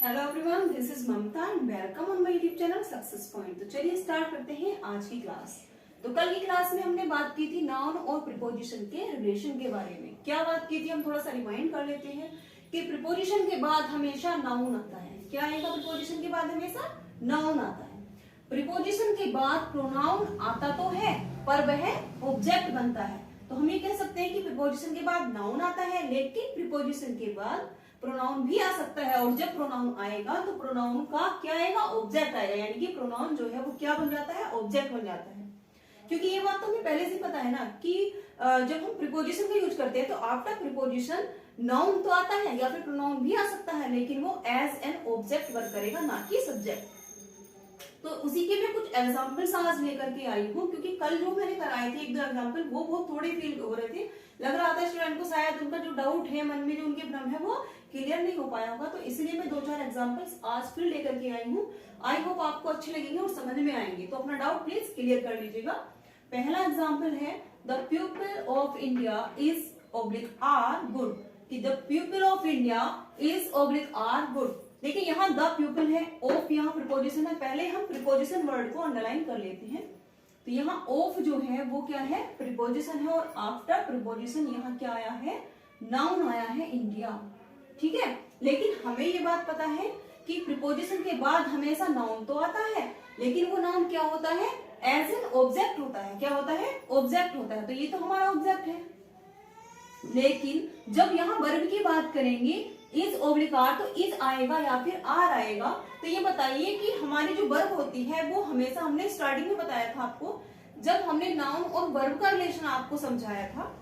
Hello everyone, this is Mamta and welcome on my YouTube channel success point. तो चलिए start करते हैं आज की क्लास। तो कल की क्लास में हमने बात की थी नाउन और प्रीपोजिशन के रिलेशन के बारे में। क्या बात की थी, हम थोड़ा सा रिमाइंड कर लेते हैं कि प्रीपोजिशन के बाद हमेशा नाउन आता है। क्या आएगा प्रीपोजिशन के बाद? हमेशा नाउन आता है। प्रीपोजिशन के बाद प्रोनाउन आता तो है पर वह ऑब्जेक्ट बनता है। तो हम ये कह सकते हैं कि प्रीपोजिशन के बाद नाउन आता है, लेकिन प्रीपोजिशन के बाद प्रोनाउन भी आ सकता है। और जब प्रोनाउन आएगा तो प्रोनाउन का क्या आएगा? ऑब्जेक्ट आएगा। यानी कि प्रोनाउन जो है वो क्या बन जाता है? ऑब्जेक्ट बन जाता है। क्योंकि ये बात तो हमें पहले से पता है ना कि जब हम प्रीपोजिशन का यूज करते हैं तो आफ्टर प्रीपोजिशन नाउन तो आता है या फिर प्रोनाउन भी आ सकता है, लेकिन वो एज एन ऑब्जेक्ट वर्क करेगा, ना कि सब्जेक्ट। तो उसी के मैं कुछ एग्जाम्पल्स आज लेकर के आई हूँ, क्योंकि कल जो मैंने कराए थे एक दो एग्जाम्पल, वो बहुत थोड़े फील हो रहे थे। लग रहा था स्टूडेंट को शायद उनका जो डाउट है मन में, जो उनके भ्रम है, वो क्लियर नहीं हो पाया होगा। तो इसलिए मैं दो चार एग्जाम्पल्स आज फिर लेकर के आई हूँ। आई होप आपको अच्छे लगेंगे और समझ में आएंगे। तो अपना डाउट प्लीज क्लियर कर लीजिएगा। पहला एग्जाम्पल है the people of India is oblique are good. The people of India is oblique are good. देखिए यहाँ द पीपल है, ऑफ यहाँ प्रीपोजिशन है। पहले हम प्रीपोजिशन वर्ड को अंडरलाइन कर लेते हैं। तो यहाँ ऑफ जो है वो क्या है? प्रीपोजिशन है। और आफ्टर प्रीपोजिशन यहाँ क्या आया है? नाउन आया है, इंडिया। ठीक है, लेकिन हमें ये बात पता है कि प्रीपोजिशन के बाद हमेशा नाउन तो आता है, लेकिन वो नाउन क्या होता है? एज एन ऑब्जेक्ट होता है। क्या होता है? ऑब्जेक्ट होता है। तो ये तो हमारा ऑब्जेक्ट है। लेकिन जब यहाँ वर्ब की बात करेंगे, इज ऑब्लिक आर, तो इज आएगा या फिर आर आएगा। तो ये बताइए कि हमारी जो वर्ब होती है वो हमेशा, हमने स्टार्टिंग में बताया था आपको, जब हमने नाउन और वर्ब का रिलेशन आपको समझाया था,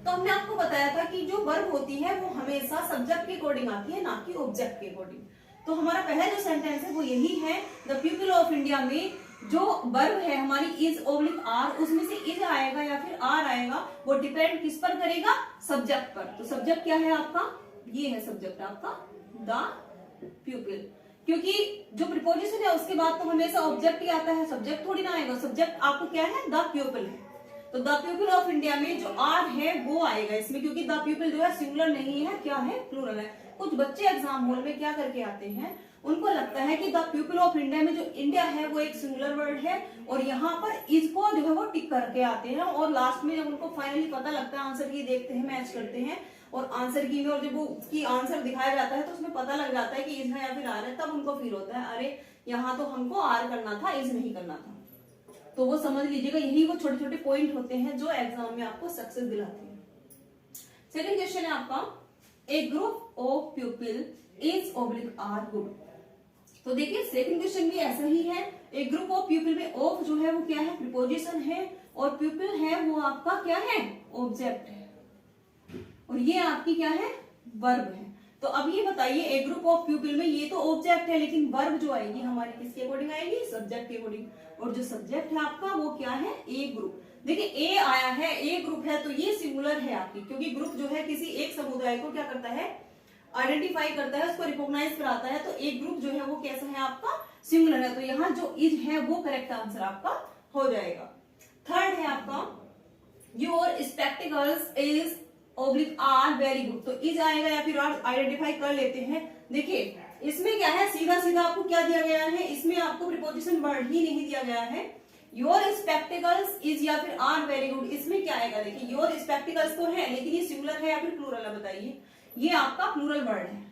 तो हमने आपको बताया था कि जो वर्ब होती है वो हमेशा सब्जेक्ट के अकॉर्डिंग आती है, ना कि ऑब्जेक्ट के अकॉर्डिंग। तो हमारा पहला जो सेंटेंस है वो यही है, द पीपल ऑफ इंडिया में जो वर्ब है हमारी इज ऑब्लिक आर, उसमें से इज आएगा या फिर आर आएगा, वो डिपेंड किस पर करेगा? सब्जेक्ट पर। तो सब्जेक्ट क्या है आपका? ये है सब्जेक्ट आपका, द पीपल। क्योंकि जो प्रीपोजिशन है उसके बाद तो हमेशा ऑब्जेक्ट ही आता है, सब्जेक्ट थोड़ी ना आएगा। सब्जेक्ट आपको क्या है? द पीपल है। तो द पीपल ऑफ इंडिया में जो आर है वो आएगा इसमें, क्योंकि द पीपल जो है सिंगुलर नहीं है, क्या है? प्लूरल है। कुछ बच्चे एग्जाम हॉल में क्या करके आते हैं, उनको लगता है कि द पीपल ऑफ इंडिया में जो इंडिया है वो एक सिंगुलर वर्ड है, और यहाँ पर इसको जो है वो टिक करके आते हैं। और लास्ट में जब उनको फाइनली पता लगता है, आंसर की देखते हैं, मैच करते हैं, और आंसर की में और जब वो उसकी आंसर दिखाया जाता है तो उसमें पता लग जाता है कि इज है या फिर आर है, तब उनको फील होता है अरे यहाँ तो हमको आर करना था, इज नहीं करना था। तो वो समझ लीजिएगा, यही वो छोटे छोटे पॉइंट होते हैं जो एग्जाम में आपको सक्सेस दिलाते हैं। सेकंड क्वेश्चन है आपका, a group of people is oblique are good. तो देखिए सेकंड क्वेश्चन भी ऐसा ही है। एक ग्रुप ऑफ पीपल में ऑफ जो है वो क्या है? प्रीपोजिशन है, और पीपल है वो आपका क्या है? ऑब्जेक्ट है। और ये आपकी क्या है? वर्ब है। तो अब ये बताइए, एक ग्रुप ऑफ पीपल में ये तो ऑब्जेक्ट है, लेकिन वर्ब जो आएगी हमारी किसके अकॉर्डिंग आएगी? सब्जेक्ट के अकॉर्डिंग। और जो सब्जेक्ट है आपका वो क्या है? ए ग्रुप। देखिए ए आया है, ए ग्रुप है, तो ये सिंगुलर है आपकी, क्योंकि ग्रुप जो है किसी एक समुदाय को क्या करता है? आइडेंटिफाई करता है, उसको रिकॉग्नाइज कराता है। तो एक ग्रुप जो है वो कैसा है आपका? सिंगुलर है। तो यहाँ जो इज है वो करेक्ट आंसर आपका हो जाएगा। थर्ड है आपका, your spectacles is oblique are very good. तो इज आएगा या फिर आर आइडेंटिफाई कर लेते हैं। देखिए इसमें क्या है, सीधा सीधा आपको क्या दिया गया है, इसमें आपको प्रीपोजिशन वर्ड ही नहीं दिया गया है। योर स्पेक्टिकल्स इज या फिर आर वेरी गुड, इसमें क्या आएगा? देखिए योर स्पेक्टिकल्स तो है, लेकिन ये सिंगुलर है या फिर प्लूरल है? बताइए। ये आपका प्लूरल वर्ड है।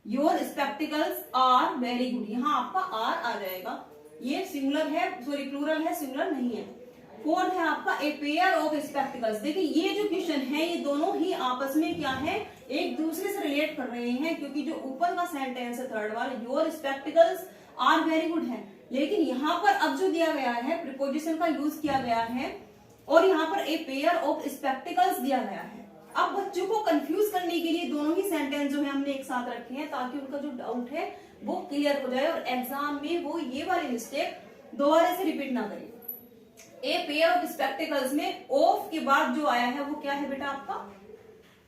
Your spectacles are very good, यहाँ आपका आर आ जाएगा। ये सिंगुलर है, सॉरी प्लूरल है, सिंगुलर नहीं है। फोर्थ है आपका, ए पेयर ऑफ स्पेक्टिकल्स। देखिए ये जो क्वेश्चन है ये दोनों ही आपस में क्या है? एक दूसरे से रिलेट कर रहे हैं, क्योंकि जो ऊपर का सेंटेंस है थर्ड वाला, your spectacles are very good है, लेकिन यहाँ पर अब जो दिया गया है प्रीपोजिशन का यूज किया गया है, और यहाँ पर ए पेयर ऑफ स्पेक्टिकल्स दिया गया है। अब बच्चों को कंफ्यूज करने के लिए दोनों ही सेंटेंस जो है हमने एक साथ रखे हैं, ताकि उनका जो डाउट है वो क्लियर हो जाए और एग्जाम में वो ये वाली मिस्टेक दोबारा से रिपीट ना करें। ए पेयर ऑफ स्पेक्टिकल्स में ऑफ के बाद जो आया है वो क्या है बेटा? आपका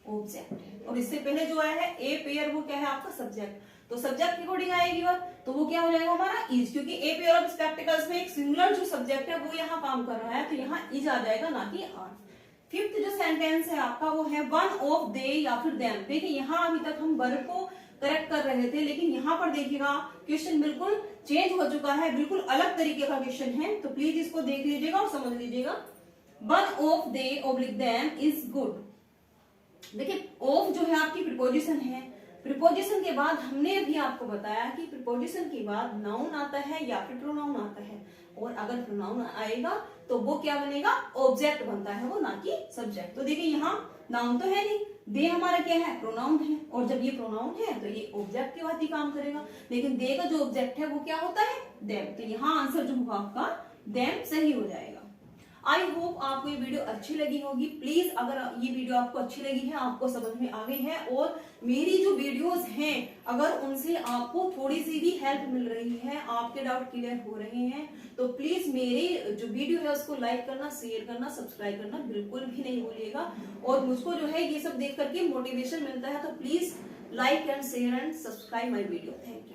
ऑब्जेक्ट है। और इससे पहले जो आया है ए पेयर, वो क्या है? आपका सब्जेक्ट। तो सब्जेक्ट के अकॉर्डिंग आएगी वर्ब, तो वो क्या हो जाएगा हमारा? इज, क्योंकि ए पेयर ऑफ स्पेक्टिकल्स में एक सिंगुलर जो सब्जेक्ट है वो यहाँ काम कर रहा है, तो यहाँ इज आ जाएगा, ना कि आर। फिफ्थ जो सेंटेंस है आपका वो है वन ऑफ दे या फिर देम। देखिए यहाँ अभी तक हम वर्ब को करेक्ट कर रहे थे, लेकिन यहाँ पर देखिएगा क्वेश्चन बिल्कुल चेंज हो चुका है, बिल्कुल अलग तरीके का क्वेश्चन है। तो प्लीज इसको देख लीजिएगा और समझ लीजिएगा। One of they oblique them is good. देखिए ऑफ जो है आपकी प्रीपोजिशन है, प्रीपोजिशन के बाद हमने अभी आपको बताया कि प्रीपोजिशन के बाद नाउन आता है या फिर प्रोनाउन आता है, और अगर प्रोनाउन आएगा तो वो क्या बनेगा, ऑब्जेक्ट बनता है वो, ना कि सब्जेक्ट। तो देखिए यहाँ नाउन तो है नहीं, दे हमारा क्या है, प्रोनाउन है, और जब ये प्रोनाउन है तो ये ऑब्जेक्ट के बाद ही काम करेगा, लेकिन दे का जो ऑब्जेक्ट है वो क्या होता है, देम। तो यहाँ आंसर जो होगा आपका देम सही हो जाएगा। आई होप आपको ये वीडियो अच्छी लगी होगी। प्लीज अगर ये वीडियो आपको अच्छी लगी है, आपको समझ में आ गई है, और मेरी जो वीडियोस हैं अगर उनसे आपको थोड़ी सी भी हेल्प मिल रही है, आपके डाउट क्लियर हो रहे हैं, तो प्लीज मेरी जो वीडियो है उसको लाइक करना, शेयर करना, सब्सक्राइब करना बिल्कुल भी नहीं भूलिएगा। और मुझको जो है ये सब देख करके मोटिवेशन मिलता है, तो please like and share and subscribe my video. Thank you.